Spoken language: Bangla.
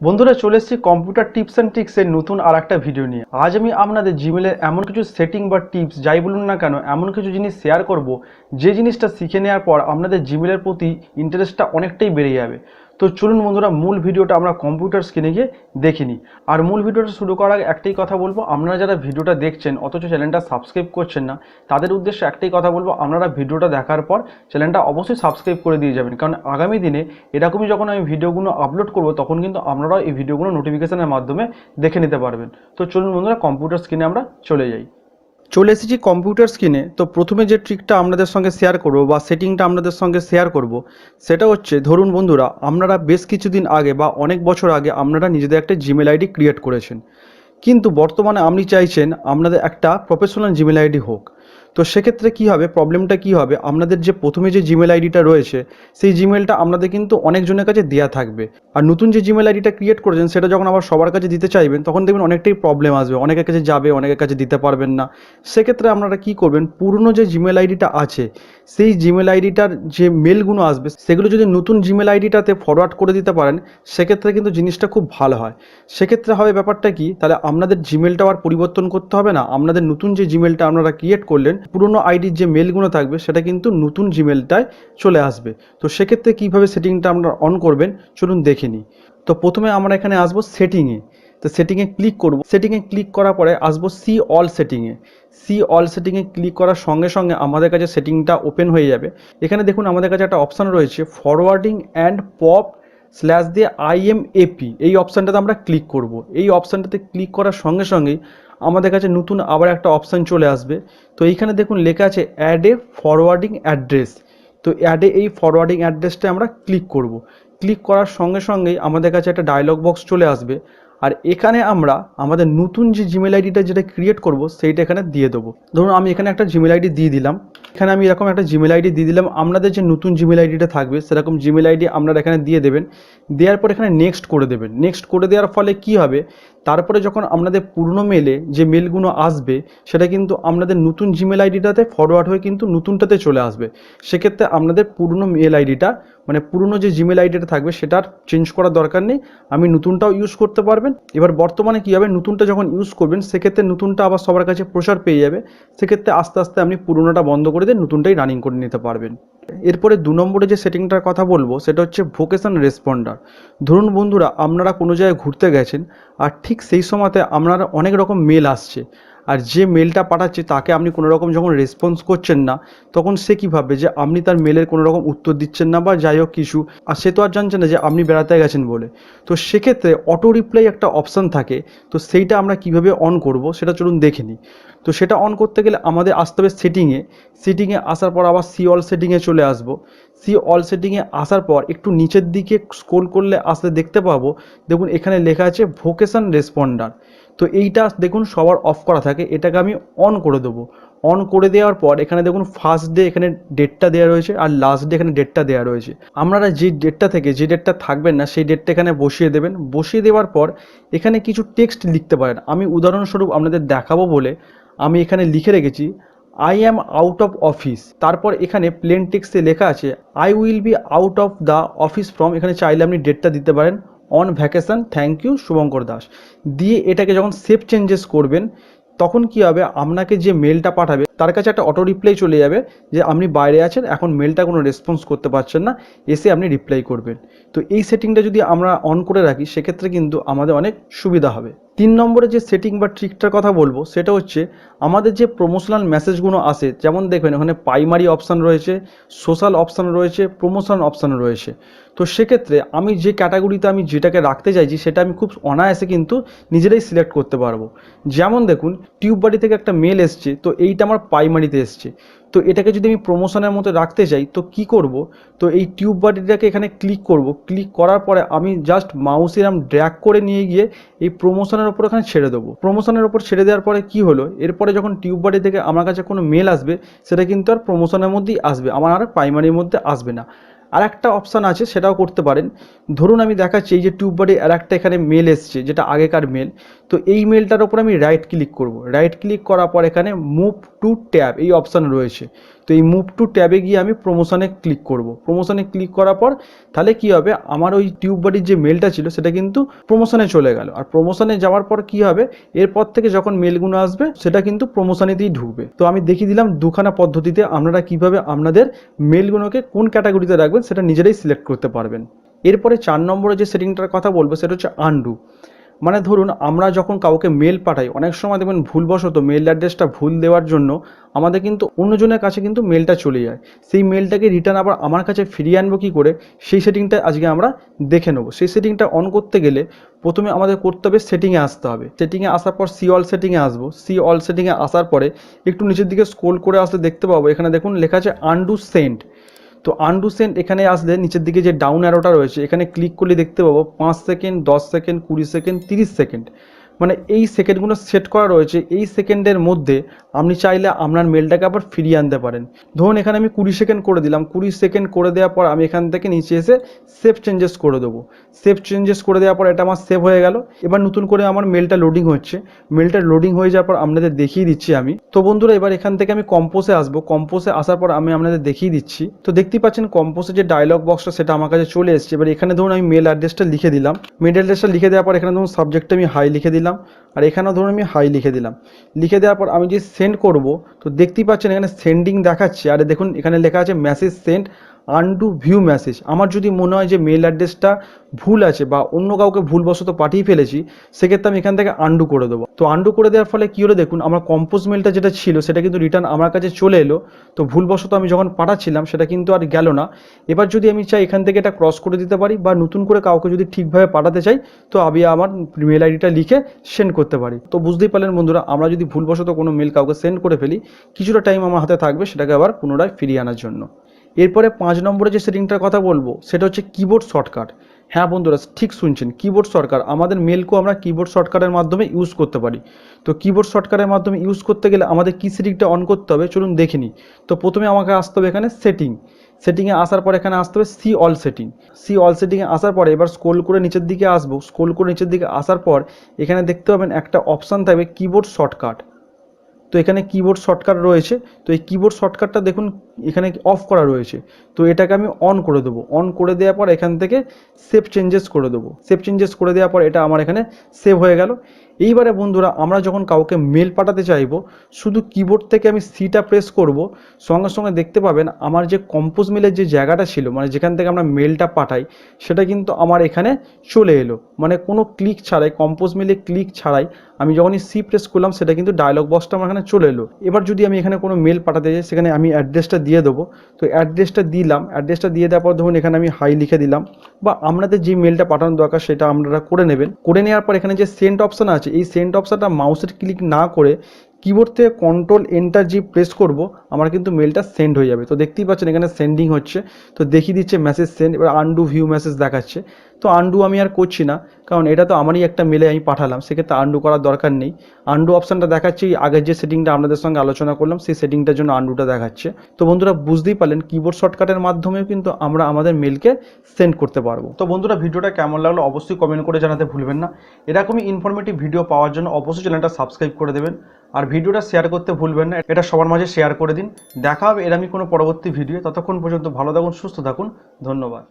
বন্ধুরা চলে এসেছি কম্পিউটার টিপস অ্যান্ড ট্রিক্সের নতুন আর একটা ভিডিও নিয়ে। আজ আমি আপনাদের জিমেলের এমন কিছু সেটিং বা টিপস যাই বলুন না কেন এমন কিছু জিনিস শেয়ার করব যে জিনিসটা শিখে নেওয়ার পর আপনাদের জিমেলের প্রতি ইন্টারেস্টটা অনেকটাই বেড়ে যাবে। তো চলুন বন্ধুরা মূল ভিডিওটা আমরা কম্পিউটার স্ক্রিনে গিয়ে দেখিনি। আর মূল ভিডিওটা শুরু করার আগে একটাই কথা বলবো, আপনারা যারা ভিডিওটা দেখছেন অথচ চ্যানেলটা সাবস্ক্রাইব করছেন না তাদের উদ্দেশ্যে একটাই কথা বলবো, আপনারা ভিডিওটা দেখার পর চ্যানেলটা অবশ্যই সাবস্ক্রাইব করে দিয়ে যাবেন, কারণ আগামী দিনে এরকমই যখন আমি ভিডিওগুলো আপলোড করব তখন কিন্তু আপনারাও এই ভিডিওগুলো নোটিফিকেশনের মাধ্যমে দেখে নিতে পারবেন। তো চলুন বন্ধুরা কম্পিউটার স্ক্রিনে আমরা চলে যাই। চলে এসেছি কম্পিউটার স্ক্রিনে। তো প্রথমে যে ট্রিকটা আপনাদের সঙ্গে শেয়ার করব বা সেটিংটা আপনাদের সঙ্গে শেয়ার করব সেটা হচ্ছে, ধরুন বন্ধুরা আপনারা বেশ কিছুদিন আগে বা অনেক বছর আগে আপনারা নিজেদের একটা জিমেল আইডি ক্রিয়েট করেছেন, কিন্তু বর্তমানে আপনি চাইছেন আপনাদের একটা প্রফেশনাল জিমেল আইডি হোক। তো সেক্ষেত্রে কী হবে, প্রবলেমটা কী হবে, আপনাদের যে প্রথমে যে জিমেল আইডিটা রয়েছে সেই জিমেলটা আপনাদের কিন্তু অনেকজনের কাছে দেওয়া থাকবে, আর নতুন যে জিমেল আইডিটা ক্রিয়েট করেছেন সেটা যখন আবার সবার কাছে দিতে চাইবেন তখন দেখবেন অনেকটাই প্রবলেম আসবে, অনেকের কাছে যাবে অনেকের কাছে দিতে পারবেন না। সেক্ষেত্রে আপনারা কী করবেন, পুরনো যে জিমেল আইডিটা আছে সেই জিমেল আইডিটার যে মেলগুলো আসবে সেগুলো যদি নতুন জিমেল আইডিটাতে ফরওয়ার্ড করে দিতে পারেন সেক্ষেত্রে কিন্তু জিনিসটা খুব ভালো হয়। সেক্ষেত্রে হবে ব্যাপারটা কি, তাহলে আপনাদের জিমেলটা আর পরিবর্তন করতে হবে না, আপনাদের নতুন যে জিমেলটা আপনারা ক্রিয়েট করলেন পুরনো আইডির যে মেলগুলো থাকবে সেটা কিন্তু নতুন জিমেলটায় চলে আসবে। তো সেক্ষেত্রে কীভাবে সেটিংটা আপনারা অন করবেন চলুন দেখে নিই। তো প্রথমে আমরা এখানে আসবো সেটিংয়ে। তো সেটিংয়ে ক্লিক করব, সেটিংয়ে ক্লিক করার পরে আসবো সি অল সেটিংয়ে। সি অল সেটিংয়ে ক্লিক করার সঙ্গে সঙ্গে আমাদের কাছে সেটিংটা ওপেন হয়ে যাবে। এখানে দেখুন আমাদের কাছে একটা অপশান রয়েছে ফরওয়ার্ডিং অ্যান্ড পপ স্ল্যাশ দিয়ে IMAP, এই অপশানটাতে আমরা ক্লিক করব। এই অপশানটাতে ক্লিক করার সঙ্গে সঙ্গেই আমাদের কাছে নতুন আবার একটা অপশান চলে আসবে। তো এইখানে দেখুন লেখা আছে অ্যাড এ ফরওয়ার্ডিং অ্যাড্রেস। তো অ্যাডে এই ফরওয়ার্ডিং অ্যাড্রেসটা আমরা ক্লিক করব। ক্লিক করার সঙ্গে সঙ্গেই আমাদের কাছে একটা ডায়লগ বক্স চলে আসবে, আর এখানে আমরা আমাদের নতুন যে জিমেল আইডিটা যেটা ক্রিয়েট করব সেইটা এখানে দিয়ে দেবো। ধরুন আমি এখানে একটা জিমেল আইডি দিয়ে দিলাম, এখানে আমি এরকম একটা জিমেল আইডি দিয়ে দিলাম। আপনাদের যে নতুন জিমেল আইডিটা থাকবে সেরকম জিমেল আইডি আপনারা এখানে দিয়ে দেবেন। দেওয়ার পর এখানে নেক্সট করে দেবেন। নেক্সট করে দেওয়ার ফলে কি হবে, তারপরে যখন আপনাদের পুরনো মেলে যে মেলগুলো আসবে সেটা কিন্তু আপনাদের নতুন জিমেল আইডিটাতে ফরওয়ার্ড হয়ে কিন্তু নতুনটাতে চলে আসবে। সেক্ষেত্রে আপনাদের পুরনো মেল আইডিটা মানে পুরনো যে জিমেল আইডিটা থাকবে সেটার চেঞ্জ করার দরকার নেই, আমি নতুনটাও ইউজ করতে পারবেন। এবার বর্তমানে কী হবে, নতুনটা যখন ইউজ করবেন সেক্ষেত্রে নতুনটা আবার সবার কাছে প্রসার পেয়ে যাবে। সেক্ষেত্রে আস্তে আস্তে আপনি পুরনোটা বন্ধ করে দিয়ে নতুনটাই রানিং করে নিতে পারবেন। এরপরে 2 নম্বরে যে সেটিংটার কথা বলবো সেটা হচ্ছে ভোকেশন রেসপন্ডার। ধরুন বন্ধুরা আপনারা কোনো জায়গায় ঘুরতে গেছেন আর ঠিক সেই সময়তে আপনারা অনেক রকম মেল আসছে, আর যে মেলটা পাঠাচ্ছে তাকে আপনি কোনো রকম যখন রেসপন্স করছেন না তখন সে কী ভাববে যে আপনি তার মেলের কোনো রকম উত্তর দিচ্ছেন না বা যাই হোক কিছু, আর সে তো আর জানছে না যে আপনি বেড়াতে গেছেন বলে। তো সেক্ষেত্রে অটো রিপ্লাই একটা অপশান থাকে, তো সেইটা আমরা কিভাবে অন করব সেটা চলুন দেখে নিই। তো সেটা অন করতে গেলে আমাদের আসতে হবে সেটিংয়ে। সেটিংয়ে আসার পর আবার সি অল সেটিংয়ে চলে আসবো। সি অল সেটিংয়ে আসার পর একটু নিচের দিকে স্ক্রল করলে আসলে দেখতে পাবো, দেখুন এখানে লেখা আছে ভোকেশন রেসপন্ডার। তো এইটা দেখুন সবার অফ করা থাকে, এটাকে আমি অন করে দেবো। অন করে দেওয়ার পর এখানে দেখুন ফার্স্ট ডে এখানে ডেটটা দেওয়া রয়েছে আর লাস্ট ডে এখানে ডেটটা দেওয়া রয়েছে। আপনারা যে ডেটটা থেকে যে ডেটটা থাকবেন না সেই ডেটটা এখানে বসিয়ে দেবেন। বসিয়ে দেওয়ার পর এখানে কিছু টেক্সট লিখতে পারেন। আমি উদাহরণস্বরূপ আপনাদের দেখাবো বলে আমি এখানে লিখে রেখেছি I am out of office. তারপর এখানে প্লেন টেক্সটে লেখা আছে I will be out of the office from, এখানে চাইলে আপনি ডেটটা দিতে পারেন on vacation thank you Shubhankar Das. দিয়ে এটাকে যখন সেভ চেঞ্জেস করবেন তখন কি হবে, আপনাকে যে মেলটা পাঠাবে তার কাছে একটা অটো রিপ্লাই চলে যাবে যে আপনি বাইরে আছেন, এখন মেলটা কোনো রেসপন্স করতে পারছেন না, এসে আপনি রিপ্লাই করবেন। তো এই সেটিংটা যদি আমরা অন করে রাখি সেক্ষেত্রে কিন্তু আমাদের অনেক সুবিধা হবে। 3 নম্বরে যে সেটিং বা ট্রিকটার কথা বলবো সেটা হচ্ছে আমাদের যে প্রমোশনাল মেসেজগুলো আসে, যেমন দেখবেন ওখানে প্রাইমারি অপশান রয়েছে, সোশ্যাল অপশান রয়েছে, প্রমোশন অপশান রয়েছে। তো সেক্ষেত্রে আমি যে ক্যাটাগরিতে আমি যেটাকে রাখতে চাইছি সেটা আমি খুব অনায়াসে কিন্তু নিজেরাই সিলেক্ট করতে পারবো। যেমন দেখুন টিউব বাড়ি থেকে একটা মেল এসছে, তো এইটা আমার প্রাইমারিতে এসছে। তো এটাকে যদি আমি প্রমোশনের মতো রাখতে চাই তো কি করব, তো এই টিউব বাড়িটাকে এখানে ক্লিক করব। ক্লিক করার পরে আমি জাস্ট মাউস এরম ড্র্যাগ করে নিয়ে গিয়ে এই প্রমোশনের ওপর এখানে ছেড়ে দেবো। প্রমোশনের ওপর ছেড়ে দেওয়ার পরে কি হলো, এরপরে যখন টিউব বাড়ি থেকে আমার কাছে কোনো মেল আসবে সেটা কিন্তু আর প্রমোশনের মধ্যেই আসবে, আমার আর প্রাইমারির মধ্যে আসবে না। আর একটা অপশান আছে সেটাও করতে পারেন। ধরুন আমি দেখাচ্ছি এই যে টিউব বাড়ি আর একটা এখানে মেল এসছে যেটা আগেকার মেল, তো এই মেলটার ওপর আমি রাইট ক্লিক করব। রাইট ক্লিক করার পর এখানে মুভ টু ট্যাব এই অপশান রয়েছে। তো এই মুভ টু ট্যাবে গিয়ে আমি প্রমোশনে ক্লিক করব। প্রমোশনে ক্লিক করার পর তাহলে কি হবে, আমার ওই টিউব বাড়ির যে মেলটা ছিল সেটা কিন্তু প্রমোশনে চলে গেল। আর প্রমোশনে যাওয়ার পর কি হবে, এরপর থেকে যখন মেলগুলো আসবে সেটা কিন্তু প্রমোশনেতেই ঢুকবে। তো আমি দেখিয়ে দিলাম দুখানা পদ্ধতিতে আপনারা কিভাবে আপনাদের মেলগুলোকে কোন ক্যাটাগরিতে রাখবেন সেটা নিজেরাই সিলেক্ট করতে পারবেন। এরপরে 4 নম্বরে যে সেটিংটার কথা বলবো সেটা হচ্ছে আনডু। মানে ধরুন আমরা যখন কাউকে মেল পাঠাই, অনেক সময় দেখবেন ভুলবশত মেল অ্যাড্রেসটা ভুল দেওয়ার জন্য আমাদের কিন্তু অন্যজনের কাছে কিন্তু মেলটা চলে যায়। সেই মেলটাকে রিটার্ন আবার আমার কাছে ফিরিয়ে আনবো কী করে, সেই সেটিংটা আজকে আমরা দেখে নেবো। সেই সেটিংটা অন করতে গেলে প্রথমে আমাদের করতে হবে সেটিংয়ে আসতে হবে। সেটিংয়ে আসার পর সি অল সেটিংয়ে আসবো। সি অল সেটিংয়ে আসার পরে একটু নিচের দিকে স্ক্রোল করে আসলে দেখতে পাবো এখানে দেখুন লেখা আছে আনডু সেন্ড। তো আনডু সেন্ড এখানে আসলে নিচের দিকে যে ডাউন অ্যারোটা রয়েছে এখানে ক্লিক করলে দেখতে পাবো 5 সেকেন্ড, 10 সেকেন্ড, 20 সেকেন্ড, 30 সেকেন্ড, মানে এই সেকেন্ডগুলো সেট করা রয়েছে। এই সেকেন্ডের মধ্যে আপনি চাইলে আপনার মেলটাকে আবার ফিরিয়ে আনতে পারেন। ধরুন এখানে আমি 20 সেকেন্ড করে দিলাম। 20 সেকেন্ড করে দেওয়ার পর আমি এখান থেকে নিচে এসে সেভ চেঞ্জেস করে দেবো। সেভ চেঞ্জেস করে দেওয়ার পর এটা আমার সেভ হয়ে গেল। এবার নতুন করে আমার মেলটা লোডিং হচ্ছে। মেলটা লোডিং হয়ে যাওয়ার পর আপনাদের দেখিয়ে দিচ্ছি আমি। তো বন্ধুরা এবার এখান থেকে আমি কম্পোজে আসবো। কম্পোজে আসার পর আমি আপনাদের দেখিয়ে দিচ্ছি। তো দেখতেই পাচ্ছেন কম্পোজে যে ডায়লগ বক্সটা সেটা আমার কাছে চলে এসেছে। এবার এখানে ধরুন আমি মেল অ্যাড্রেসটা লিখে দিলাম। মেল অ্যাড্রেসটা লিখে দেওয়ার পর এখানে ধরুন সাবজেক্টে আমি হাই লিখে দিলাম, আর এখানেও ধরুন আমি হাই লিখে দিলাম। লিখে দেওয়ার পর আমি যে সেন্ড করব, তো দেখতেই পাচ্ছেন এখানে সেন্ডিং দেখাচ্ছে। আর দেখুন এখানে লেখা আছে message send undo view message. আমার যদি মনে হয় যে মেল অ্যাড্রেসটা ভুল আছে বা অন্য কাউকে ভুলবশত পাঠিয়ে ফেলেছি, সেক্ষেত্রে আমি এখান থেকে আনডু করে দেবো। তো আনডু করে দেওয়ার ফলে কী হলো দেখুন, আমার কম্পোজ মেলটা যেটা ছিল সেটা কিন্তু রিটার্ন আমার কাছে চলে এলো। তো ভুলবশত আমি যখন পাঠাচ্ছিলাম সেটা কিন্তু আর গেল না। এবার যদি আমি চাই এখান থেকে এটা ক্রস করে দিতে পারি, বা নতুন করে কাউকে যদি ঠিকভাবে পাঠাতে চাই তো আমি আমার মেল আইডিটা লিখে সেন্ড করতে পারি। তো বুঝতেই পারলেন বন্ধুরা, আমরা যদি ভুলবশত কোনো মেল কাউকে সেন্ড করে ফেলি, কিছুটা টাইম আমার হাতে থাকবে সেটাকে আবার পুনরায় ফিরিয়ে আনার জন্য। এরপরে 5 নম্বরে যে সেটিংটার কথা বলবো সেটা হচ্ছে কিবোর্ড শর্টকাট। হ্যাঁ বন্ধুরা ঠিক শুনছেন, কিবোর্ড শর্টকাট। আমাদের মেলকেও আমরা কিবোর্ড শর্টকাটের মাধ্যমে ইউজ করতে পারি। তো কিবোর্ড শর্টকাটের মাধ্যমে ইউজ করতে গেলে আমাদের কি সেটিংটা অন করতে হবে চলুন দেখে নিই। তো প্রথমে আমাকে আসতে হবে এখানে সেটিংয়ে আসার পর এখানে আসতে হবে see all setting. See all সেটিংয়ে আসার পরে এবার স্ক্রোল করে নিচের দিকে আসবো। স্ক্রোল করে নিচের দিকে আসার পর এখানে দেখতে পাবেন একটা অপশান থাকবে কিবোর্ড শর্টকাট। তো এখানে কিবোর্ড শর্টকাট রয়েছে। তো এই কিবোর্ড শর্টকাটটা দেখুন এখানে অফ করা রয়েছে। তো এটাকে আমি অন করে দেবো। অন করে দেওয়ার পর এখান থেকে সেভ চেঞ্জেস করে দেবো। সেভ চেঞ্জেস করে দেওয়ার পর এটা আমার এখানে সেভ হয়ে গেল। এইবারে বন্ধুরা আমরা যখন কাউকে মেল পাঠাতে চাইবো, শুধু কিবোর্ড থেকে আমি সিটা প্রেস করব, সঙ্গে সঙ্গে দেখতে পাবেন আমার যে কম্পোজ মেলের যে জায়গাটা ছিল, মানে যেখান থেকে আমরা মেলটা পাঠাই, সেটা কিন্তু আমার এখানে চলে এলো। মানে কোনো ক্লিক ছাড়াই, কম্পোজ মেলে ক্লিক ছাড়াই আমি যখনই সি প্রেস করলাম সেটা কিন্তু ডায়লগ বক্সটা আমার এখানে চলে এলো। এবার যদি আমি এখানে কোনো মেল পাঠাতে চাই সেখানে আমি অ্যাড্রেসটা দিয়ে দেবো। তো অ্যাড্রেসটা দিলাম। অ্যাড্রেসটা দিয়ে দেওয়ার পর ধরুন এখানে আমি হাই লিখে দিলাম, বা আপনাদের যে মেলটা পাঠানোর দরকার সেটা আপনারা করে নেবেন। করে নেওয়ার পর এখানে যে সেন্ড অপশান আছে, এই সেন্ড অপশানটা মাউসের ক্লিক না করে কিবোর্ড থেকে কন্ট্রোল এন্টার জি প্রেস করব, আমার কিন্তু মেলটা সেন্ড হয়ে যাবে। তো দেখতেই পাচ্ছেন এখানে সেন্ডিং হচ্ছে। তো দেখিয়ে দিচ্ছে মেসেজ সেন্ড। এবার আনডু ভিউ মেসেজ দেখাচ্ছে। তো আনডু আমি আর করছি না, কারণ এটা তো আমারই একটা মেলে আমি পাঠালাম, সেক্ষেত্রে আনডু করার দরকার নেই। আনডু অপশানটা দেখাচ্ছে আগের যে সেটিংটা আপনাদের সঙ্গে আলোচনা করলাম সেই সেটিংটার জন্য আনডুটা দেখাচ্ছে। তো বন্ধুরা বুঝতেই পারলেন কিবোর্ড শর্টকাটের মাধ্যমেও কিন্তু আমরা আমাদের মেলকে সেন্ড করতে পারবো। তো বন্ধুরা ভিডিওটা কেমন লাগলো অবশ্যই কমেন্ট করে জানাতে ভুলবেন না। এরকমই ইনফরমেটিভ ভিডিও পাওয়ার জন্য অবশ্যই চ্যানেলটা সাবস্ক্রাইব করে দেবেন, আর ভিডিওটা শেয়ার করতে ভুলবেন না। এটা সবার মাঝে শেয়ার করে দিন। দেখা হবে এরকমই কোনো পরবর্তী ভিডিও। ততক্ষণ পর্যন্ত ভালো থাকুন, সুস্থ থাকুন। ধন্যবাদ।